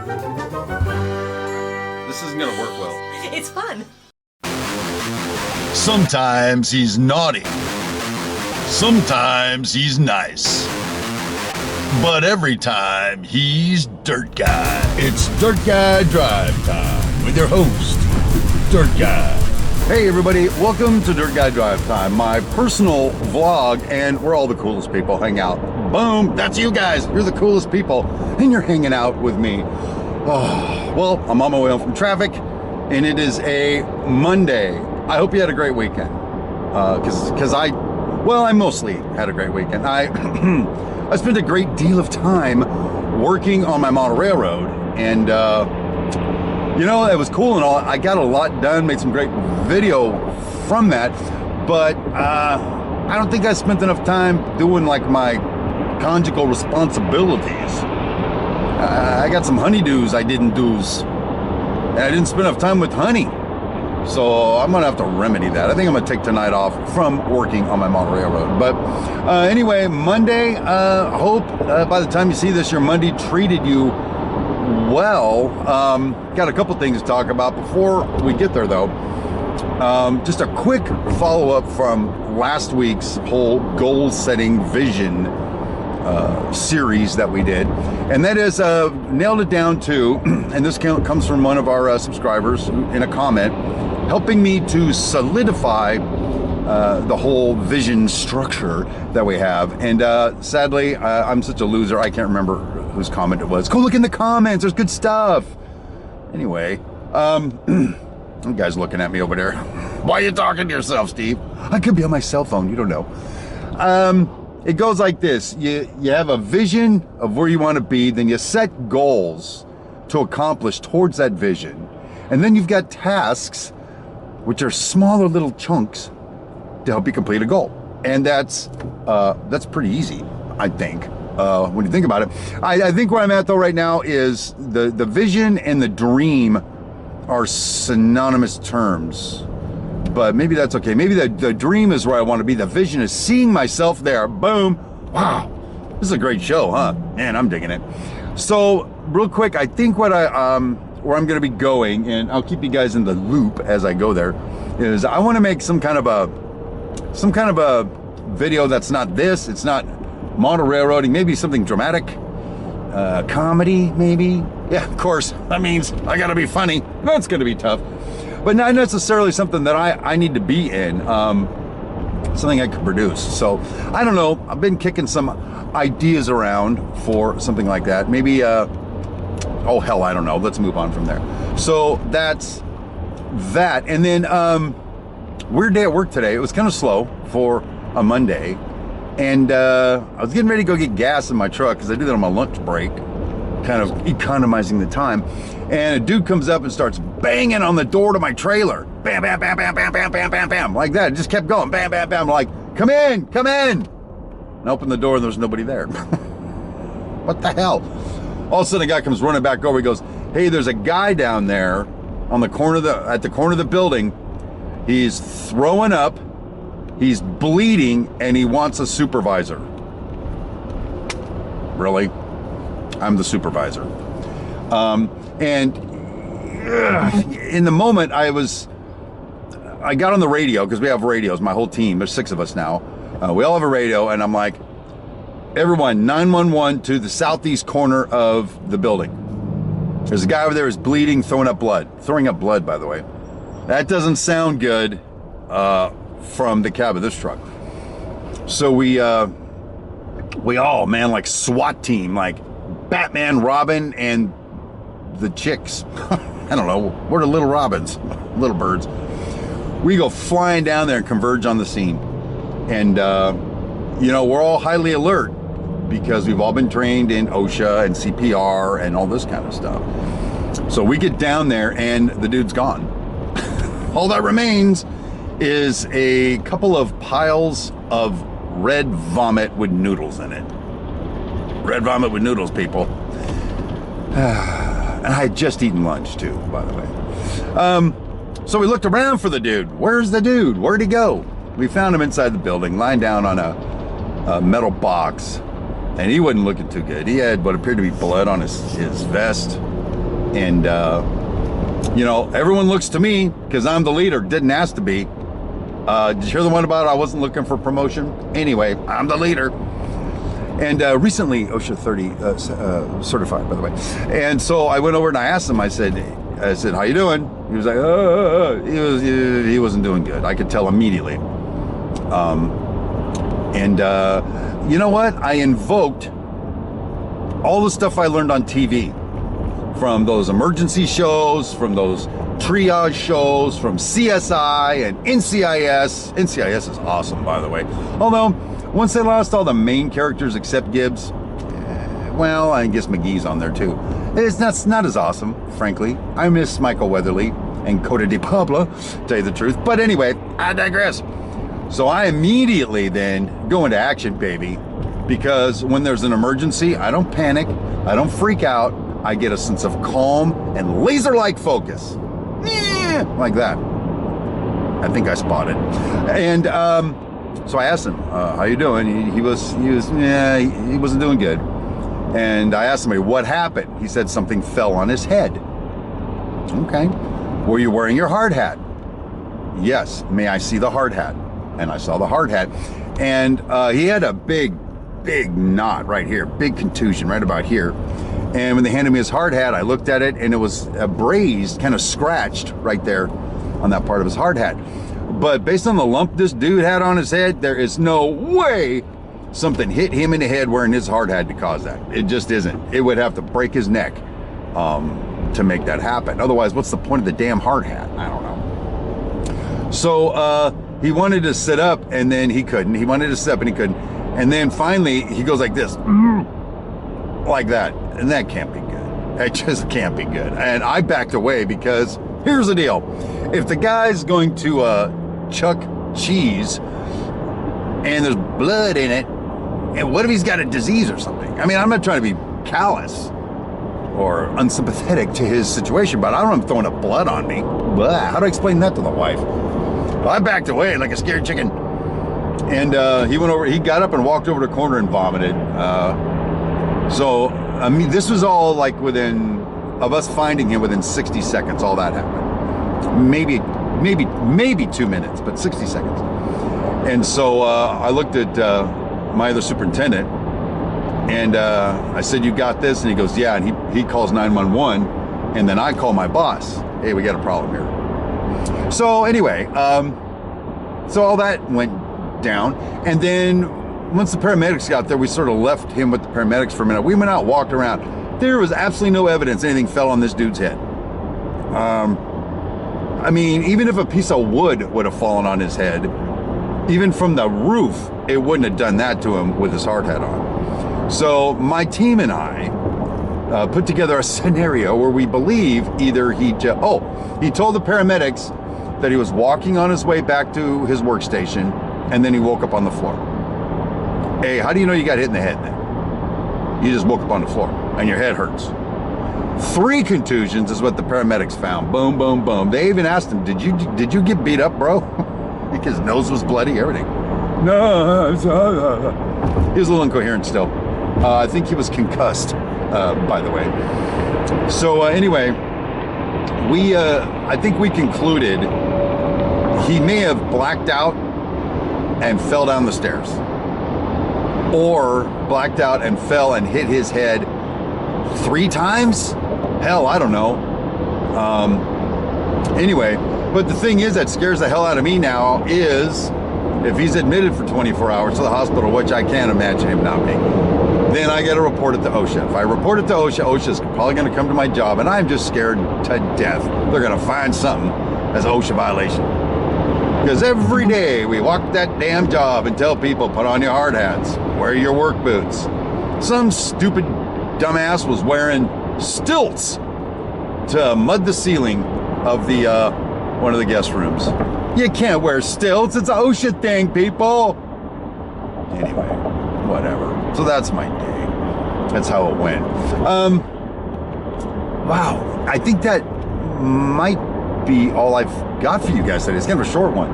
This isn't gonna work well. It's fun. Sometimes he's naughty. Sometimes he's nice. But every time he's Dirt Guy. It's Dirt Guy Drive Time with your host, Dirt Guy. Hey everybody, welcome to Dirt Guy Drive Time, my personal vlog, and where all the coolest people hang out. Boom, that's you guys. You're the coolest people, and you're hanging out with me. Oh, well, I'm on my way home from traffic, and it is a Monday. I hope you had a great weekend, because I mostly had a great weekend. I spent a great deal of time working on my model railroad, and you know, it was cool and all. I got a lot done, made some great video from that, but I don't think I spent enough time doing like my conjugal responsibilities. I got some honeydews I didn't do's, and I didn't spend enough time with honey. So I'm gonna have to remedy that. I think I'm gonna take tonight off from working on my model railroad. But anyway, Monday, I hope by the time you see this, your Monday treated you well. Got a couple things to talk about before we get there though. Just a quick follow-up from last week's whole goal setting vision series that we did, and that is nailed it down to, and this comes from one of our subscribers in a comment, helping me to solidify the whole vision structure that we have. And sadly, I'm such a loser, I can't remember whose comment it was. Go look in the comments, there's good stuff. Anyway, you guys looking at me over there. Why are you talking to yourself, Steve? I could be on my cell phone, you don't know. It goes like this. You have a vision of where you want to be, then you set goals to accomplish towards that vision. And then you've got tasks, which are smaller little chunks to help you complete a goal. And that's pretty easy, I think, when you think about it. I think where I'm at though right now is the vision and the dream are synonymous terms. But maybe that's okay. Maybe the dream is where I want to be. The vision is seeing myself there. Boom. Wow. This is a great show, huh? Man, I'm digging it. So real quick, I think what where I'm going to be going, and I'll keep you guys in the loop as I go there, is I want to make some kind of a video that's not this. It's not model railroading. Maybe something dramatic, comedy, maybe. Yeah, of course. That means I got to be funny. That's going to be tough. But not necessarily something that I need to be in, something I could produce. So, I don't know, I've been kicking some ideas around for something like that. Maybe, oh hell, I don't know, let's move on from there. So, that's that. And then, weird day at work today. It was kind of slow for a Monday. And I was getting ready to go get gas in my truck, because I do that on my lunch break, kind of economizing the time. And a dude comes up and starts banging on the door to my trailer. Bam, bam, bam, bam, bam, bam, bam, bam, bam. Like that. It just kept going. Bam, bam, bam. I'm like, come in, come in. And I opened the door and there's nobody there. What the hell? All of a sudden a guy comes running back over. He goes, hey, there's a guy down there on the corner of at the corner of the building. He's throwing up. He's bleeding and he wants a supervisor. Really? I'm the supervisor. And in the moment I got on the radio, because we have radios, my whole team, there's 6 of us now. We all have a radio, and I'm like, everyone, 911 to the southeast corner of the building. There's a guy over there who's bleeding, throwing up blood, by the way. That doesn't sound good from the cab of this truck. So we all, man, like SWAT team, like Batman, Robin, and the chicks. I don't know, we're the little robins, little birds. We go flying down there and converge on the scene. And, you know, we're all highly alert because we've all been trained in OSHA and CPR and all this kind of stuff. So we get down there and the dude's gone. All that remains is a couple of piles of red vomit with noodles in it. Red vomit with noodles, people. And I had just eaten lunch too, by the way. So we looked around for the dude. Where's the dude? Where'd he go? We found him inside the building, lying down on a metal box. And he wasn't looking too good. He had what appeared to be blood on his vest. And, you know, everyone looks to me because I'm the leader. Didn't ask to be. Did you hear the one about I wasn't looking for promotion? Anyway, I'm the leader. And recently, OSHA 30 certified, by the way. And so I went over and I asked him. I said, how you doing? He was like, he wasn't doing good. I could tell immediately. You know what? I invoked all the stuff I learned on TV, from those emergency shows, from those triage shows, from CSI and NCIS. NCIS is awesome, by the way. Although, once they lost all the main characters except Gibbs, well, I guess McGee's on there too. It's not as awesome, frankly. I miss Michael Weatherly and Coda de Pablo, to tell you the truth. But anyway, I digress. So I immediately then go into action, baby, because when there's an emergency, I don't panic, I don't freak out, I get a sense of calm and laser-like focus. Like that. I think I spotted. And so I asked him, how you doing? He wasn't doing good. And I asked him, what happened? He said something fell on his head. Okay. Were you wearing your hard hat? Yes. May I see the hard hat? And I saw the hard hat. And he had a big knot right here, big contusion right about here. And when they handed me his hard hat, I looked at it and it was abrased, kind of scratched right there on that part of his hard hat. But based on the lump this dude had on his head, there is no way something hit him in the head wearing his hard hat to cause that. It just isn't. It would have to break his neck to make that happen. Otherwise, what's the point of the damn hard hat? I don't know. So he wanted to sit up and then he couldn't. He wanted to sit up and he couldn't. And then finally he goes like this, like that. And that can't be good. That just can't be good. And I backed away because here's the deal. If the guy's going to chuck cheese and there's blood in it, and what if he's got a disease or something? I mean, I'm not trying to be callous or unsympathetic to his situation, but I don't want him throwing up blood on me. Blah. How do I explain that to the wife? Well, I backed away like a scared chicken. And he went over, he got up and walked over to the corner and vomited. So, I mean, this was all like of us finding him within 60 seconds, all that happened. Maybe 2 minutes, but 60 seconds. And so I looked at my other superintendent and I said, you got this? And he goes, yeah. And he calls 911 and then I call my boss. Hey, we got a problem here. So anyway, so all that went down. And then once the paramedics got there, we sort of left him with the paramedics for a minute. We went out, walked around. There was absolutely no evidence anything fell on this dude's head. I mean, even if a piece of wood would have fallen on his head, even from the roof, it wouldn't have done that to him with his hard hat on. So my team and I put together a scenario where we believe either he told the paramedics that he was walking on his way back to his workstation and then he woke up on the floor. Hey, how do you know you got hit in the head then? You just woke up on the floor and your head hurts. 3 contusions is what the paramedics found. Boom, boom, boom. They even asked him, did you get beat up, bro? His nose was bloody, everything. No, he was a little incoherent still. I think he was concussed, by the way. So anyway, I think we concluded he may have blacked out and fell down the stairs. Or blacked out and fell and hit his head 3 times? Hell, I don't know. Anyway, but the thing is that scares the hell out of me now is if he's admitted for 24 hours to the hospital, which I can't imagine him not being, then I got to report it to OSHA. If I report it to OSHA, OSHA's probably going to come to my job and I'm just scared to death. They're going to find something as OSHA violation. Because every day we walk that damn job and tell people, put on your hard hats, wear your work boots. Some stupid dumbass was wearing stilts to mud the ceiling of the one of the guest rooms. You can't wear stilts. It's an OSHA thing, people. Anyway, whatever. So that's my day. That's how it went. Wow. I think that might be all I've got for you guys today. It's kind of a short one.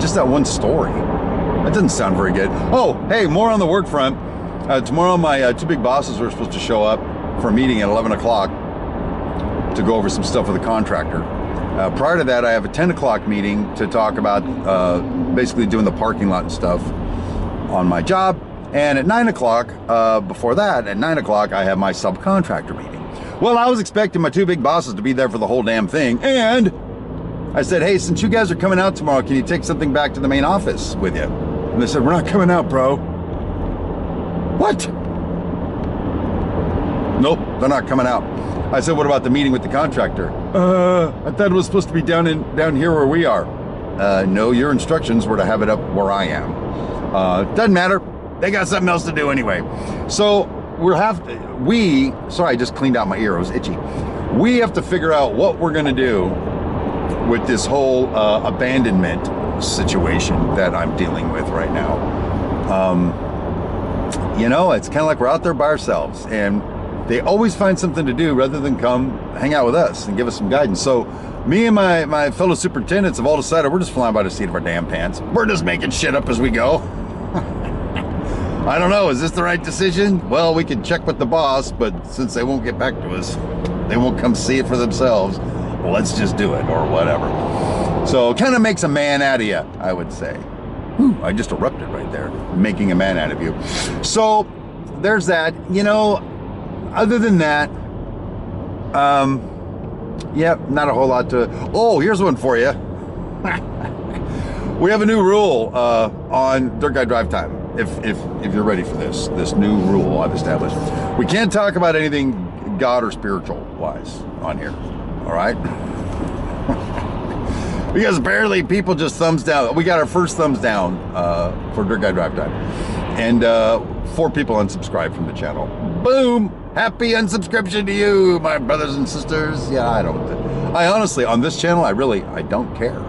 Just that one story. That doesn't sound very good. Oh, hey, more on the work front. Tomorrow my 2 big bosses were supposed to show up for a meeting at 11 o'clock to go over some stuff with a contractor. Prior to that, I have a 10 o'clock meeting to talk about basically doing the parking lot and stuff on my job. And at 9 o'clock, before that, at 9 o'clock, I have my subcontractor meeting. Well, I was expecting my two big bosses to be there for the whole damn thing. And I said, hey, since you guys are coming out tomorrow, can you take something back to the main office with you? And they said, we're not coming out, bro. What? Nope, they're not coming out. I said, what about the meeting with the contractor? I thought it was supposed to be down here where we are. No, your instructions were to have it up where I am. Doesn't matter. They got something else to do anyway. So sorry, I just cleaned out my ear. It was itchy. We have to figure out what we're gonna do with this whole abandonment situation that I'm dealing with right now. You know, it's kind of like we're out there by ourselves, and they always find something to do rather than come hang out with us and give us some guidance. So me and my fellow superintendents have all decided we're just flying by the seat of our damn pants. We're just making shit up as we go. I don't know, is this the right decision? Well, we can check with the boss, but since they won't get back to us, they won't come see it for themselves, well, let's just do it, or whatever. So it kind of makes a man out of you, I would say. Whew, I just erupted right there, making a man out of you. So there's that. You know, other than that, yeah, not a whole lot to... Oh, here's one for you. We have a new rule on Dirt Guy Drive Time. If you're ready for this new rule I've established. We can't talk about anything God or spiritual wise on here, all right? Because apparently people just thumbs down. We got our first thumbs down for Dirt Guy Drive Time. And 4 people unsubscribed from the channel. Boom! Happy unsubscription to you, my brothers and sisters. Yeah, I honestly, on this channel, I don't care.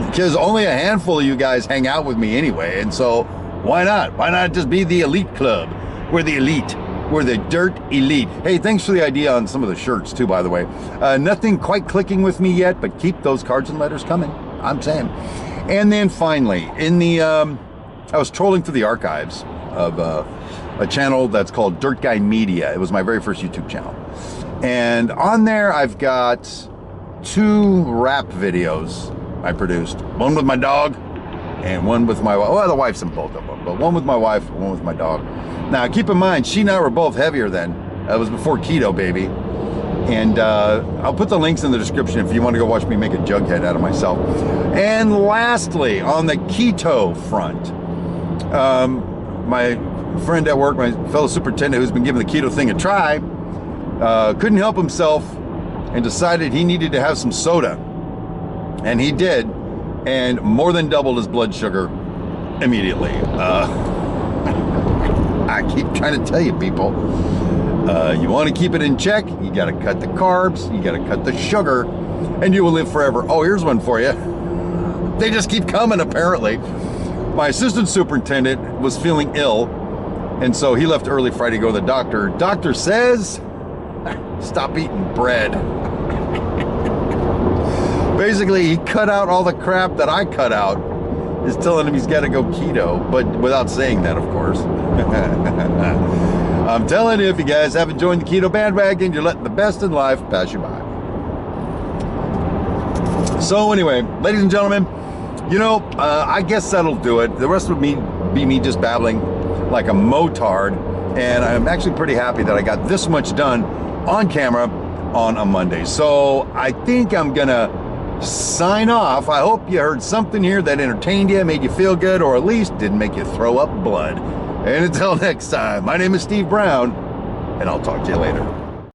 Because only a handful of you guys hang out with me anyway, and so why not? Why not just be the elite club? We're the elite. We're the dirt elite. Hey, thanks for the idea on some of the shirts too, by the way. Nothing quite clicking with me yet, but keep those cards and letters coming. I'm saying. And then finally, I was trolling through the archives of a channel that's called Dirt Guy Media. It was my very first YouTube channel. And on there, I've got 2 rap videos I produced. One with my dog and one with my wife. Well, the wife's in both of them, but one with my wife, one with my dog. Now, keep in mind, she and I were both heavier then. It was before keto, baby. And I'll put the links in the description if you want to go watch me make a jughead out of myself. And lastly, on the keto front, my friend at work, my fellow superintendent who's been giving the keto thing a try, couldn't help himself and decided he needed to have some soda. And he did, and more than doubled his blood sugar immediately. I keep trying to tell you people, you want to keep it in check, you got to cut the carbs, you got to cut the sugar, and you will live forever. Oh, here's one for you. They just keep coming, apparently. My assistant superintendent was feeling ill, and so he left early Friday to go to the doctor. Doctor says, stop eating bread. Basically, he cut out all the crap that I cut out. Is telling him he's got to go keto, but without saying that, of course. I'm telling you, if you guys haven't joined the keto bandwagon, you're letting the best in life pass you by. So anyway, ladies and gentlemen, you know, I guess that'll do it. The rest would be me just babbling like a motard, and I'm actually pretty happy that I got this much done on camera on a Monday. So I think I'm gonna sign off. I hope you heard something here that entertained you, made you feel good, or at least didn't make you throw up blood. And until next time, my name is Steve Brown, and I'll talk to you later.